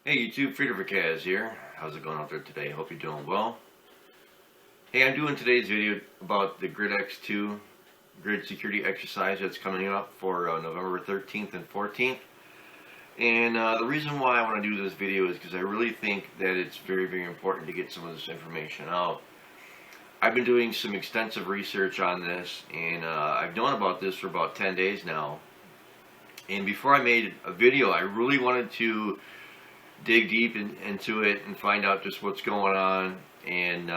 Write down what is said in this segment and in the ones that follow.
Hey YouTube, Freedom for Kaz here. How's it going out there today? Hope you're doing well. Hey, I'm doing today's video about the GridEx II grid security exercise that's coming up for November 13th and 14th. And the reason why I want to do this video is because I really think that it's very, very important to get some of this information out. I've been doing some extensive research on this, and I've known about this for about 10 days now. And before I made a video, I really wanted to dig deep into it and find out just what's going on, and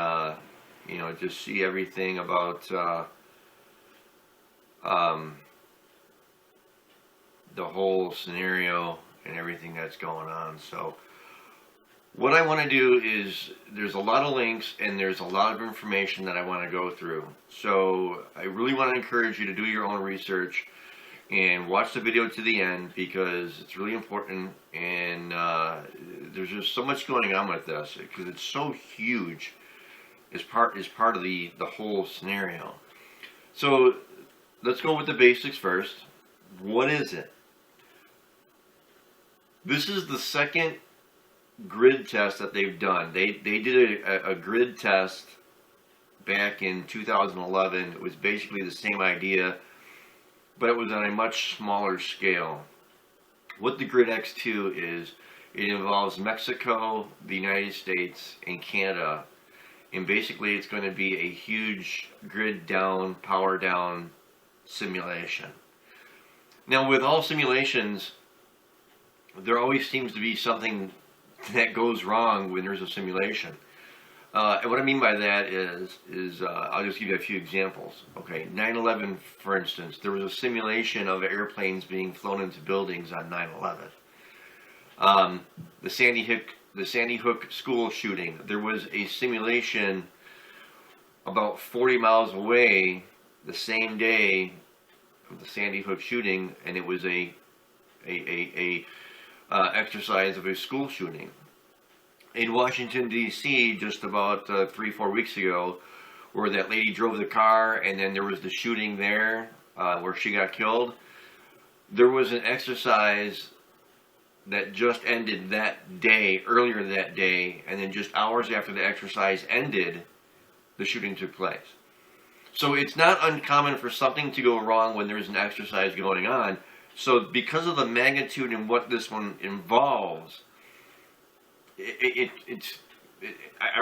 just see everything about the whole scenario and everything that's going on. So what I want to do is, there's a lot of links and there's a lot of information that I want to go through. So I really want to encourage you to do your own research and watch the video to the end, because it's really important, and there's just so much going on with this because it's so huge as part of the whole scenario. So let's go with the basics first. What is it? This is the second grid test that they've done. They did a grid test back in 2011. It was basically the same idea, but it was on a much smaller scale. What the GridEx II is, it involves Mexico, the United States, and Canada. And basically it's going to be a huge grid down, power down simulation. Now, with all simulations, there always seems to be something that goes wrong when there's a simulation. And what I mean by that is I'll just give you a few examples. Okay, 9/11, for instance, there was a simulation of airplanes being flown into buildings on 9/11. The Sandy Hook school shooting, there was a simulation about 40 miles away the same day of the Sandy Hook shooting, and it was a exercise of a school shooting. In Washington, D.C., just about 3-4 weeks ago, where that lady drove the car and then there was the shooting there where she got killed, there was an exercise that just ended that day, earlier that day, and then just hours after the exercise ended, the shooting took place. So it's not uncommon for something to go wrong when there's an exercise going on. So because of the magnitude and what this one involves, I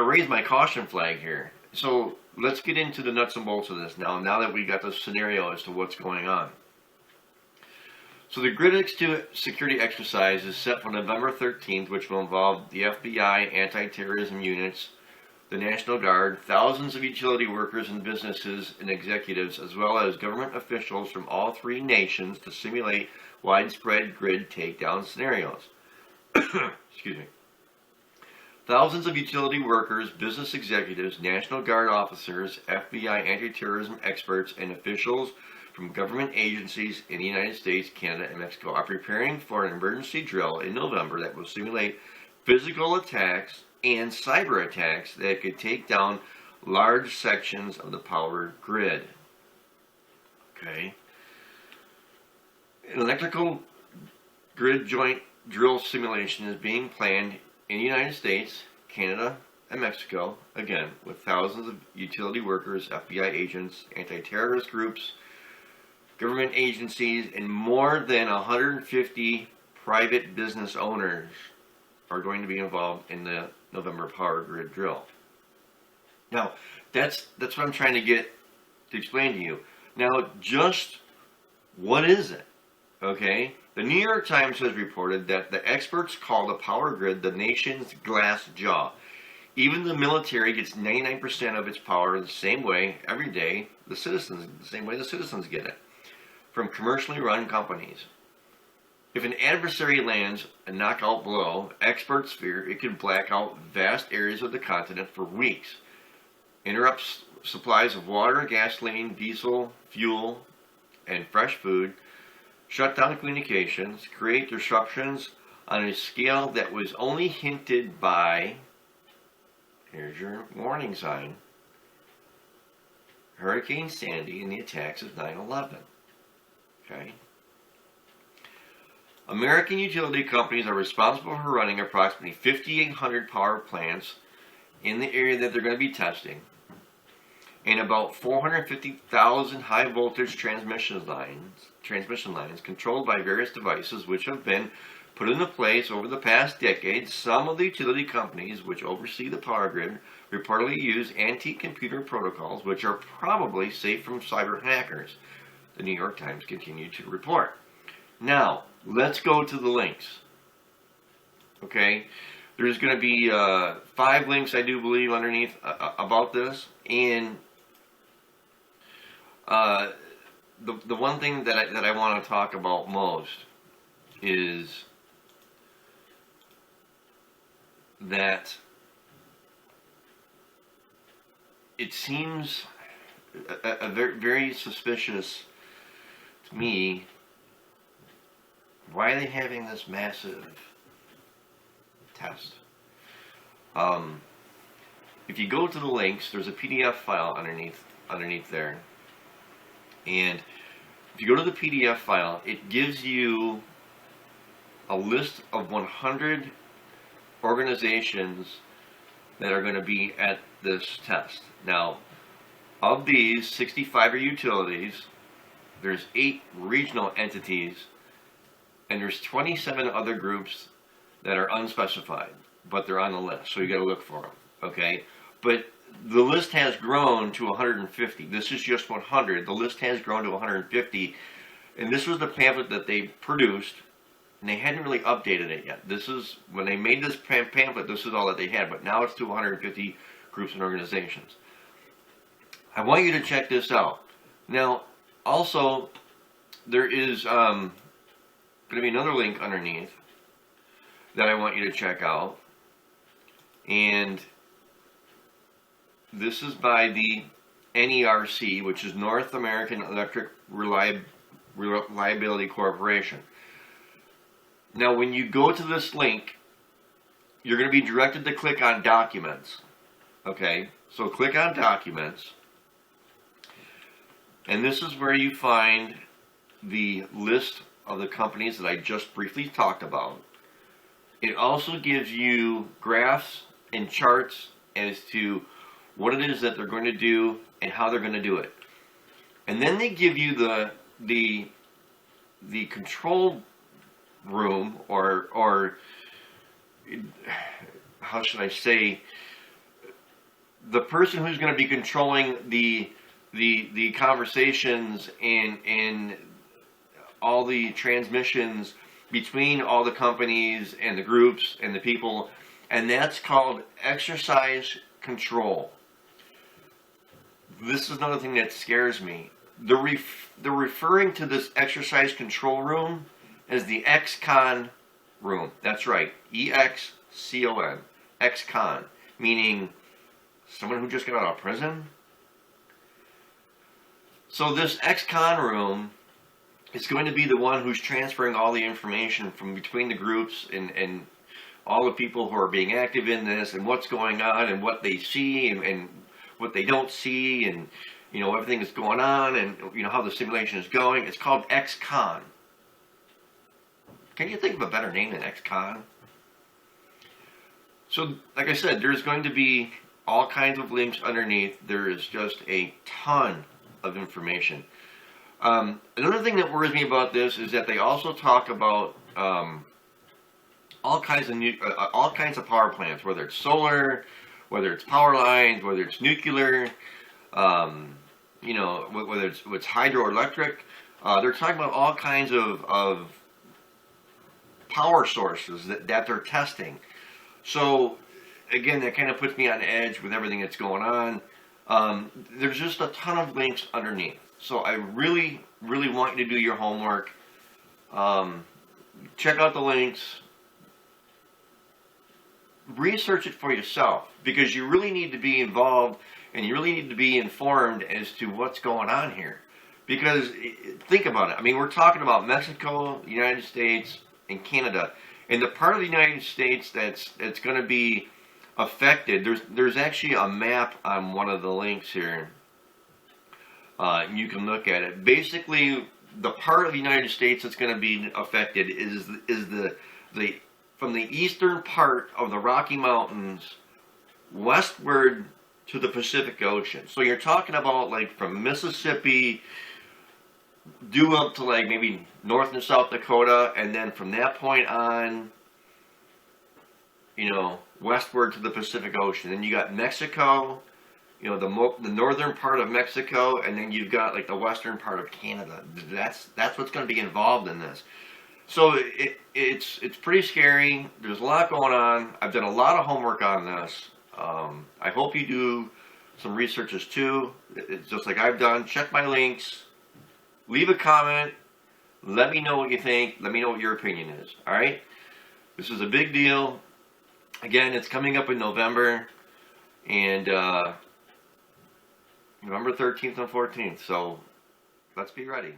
raise my caution flag here. So let's get into the nuts and bolts of this now that we got the scenario as to what's going on. So the GridEx II security exercise is set for November 13th, which will involve the F.B.I. anti-terrorism units, the National Guard, thousands of utility workers and businesses and executives, as well as government officials from all three nations to simulate widespread grid takedown scenarios. Excuse me. Thousands of utility workers, business executives, National Guard officers, F.B.I. anti-terrorism experts, and officials from government agencies in the United States, Canada, and Mexico are preparing for an emergency drill in November that will simulate physical attacks and cyber attacks that could take down large sections of the power grid. Okay. An electrical grid joint drill simulation is being planned in the United States, Canada, and Mexico, again, with thousands of utility workers, FBI agents, anti-terrorist groups, government agencies, and more than 150 private business owners are going to be involved in the November power grid drill. Now, that's what I'm trying to explain to you. Now, just what is it? Okay? The New York Times has reported that the experts call the power grid the nation's glass jaw. Even the military gets 99% of its power the same way every day, the same way the citizens get it, from commercially run companies. If an adversary lands a knockout blow, experts fear it could black out vast areas of the continent for weeks, interrupt supplies of water, gasoline, diesel, fuel, and fresh food, shut down communications, create disruptions on a scale that was only hinted by, here's your warning sign, Hurricane Sandy and the attacks of 9/11. Okay? American utility companies are responsible for running approximately 5,800 power plants in the area that they're going to be testing, and about 450,000 high voltage transmission lines controlled by various devices which have been put into place over the past decade. Some of the utility companies which oversee the power grid reportedly use anti-computer protocols which are probably safe from cyber hackers, the New York Times continued to report. Now, let's go to the links. Okay, there's going to be 5 links, I do believe, underneath about this, and the one thing that I want to talk about most is that it seems a very, very suspicious to me. Why are they having this massive test? If you go to the links, there's a PDF file underneath there, and if you go to the PDF file, it gives you a list of 100 organizations that are going to be at this test. Now, of these, 65 are utilities, there's 8 regional entities, and there's 27 other groups that are unspecified, but they're on the list, so you got to look for them, okay? But the list has grown to 150. This is just 100. The list has grown to 150, and this was the pamphlet that they produced, and they hadn't really updated it yet. This is, when they made this pamphlet, this is all that they had, but now it's to 150 groups and organizations. I want you to check this out. Now, also, there is going to be another link underneath that I want you to check out, and this is by the NERC, which is North American Electric Reliability Corporation. Now, when you go to this link, you're going to be directed to click on Documents. Okay, so click on Documents, and this is where you find the list of the companies that I just briefly talked about. It also gives you graphs and charts as to what it is that they're going to do and how they're going to do it. And then they give you the control room, or how should I say, the person who's going to be controlling the conversations and all the transmissions between all the companies and the groups and the people, and that's called exercise control. This is another thing that scares me. They're referring to this exercise control room as the ex-con room. That's right, E-X-C-O-N, ex-con, meaning someone who just got out of prison. So this ex-con room is going to be the one who's transferring all the information from between the groups and all the people who are being active in this, and what's going on and what they see and what they don't see, and everything that's going on, and how the simulation is going. It's called ex-con. Can you think of a better name than ex-con? So, like I said, there's going to be all kinds of links underneath. There is just a ton of information. Another thing that worries me about this is that they also talk about all kinds of power plants, whether it's solar, whether it's power lines, whether it's nuclear, whether it's hydroelectric. They're talking about all kinds of power sources that they're testing. So again, that kind of puts me on edge with everything that's going on. There's just a ton of links underneath. So I really, really want you to do your homework. Check out the links. Research it for yourself, because you really need to be involved and you really need to be informed as to what's going on here. Because think about it. I mean, we're talking about Mexico, the United States, and Canada. And the part of the United States that's going to be affected, there's actually a map on one of the links here. You can look at it. Basically, the part of the United States that's going to be affected is the from the eastern part of the Rocky Mountains westward to the Pacific Ocean. So you're talking about like from Mississippi due up to like maybe North and South Dakota, and then from that point on, you know, westward to the Pacific Ocean. Then you got Mexico, you know, the northern part of Mexico, and then you've got like the western part of Canada. That's what's going to be involved in this. So it's pretty scary. There's a lot going on. I've done a lot of homework on this. I hope you do some researches too. It's just like I've done. Check my links. Leave a comment. Let me know what you think. Let me know what your opinion is. All right? This is a big deal. Again, it's coming up in November. And November 13th and 14th. So let's be ready.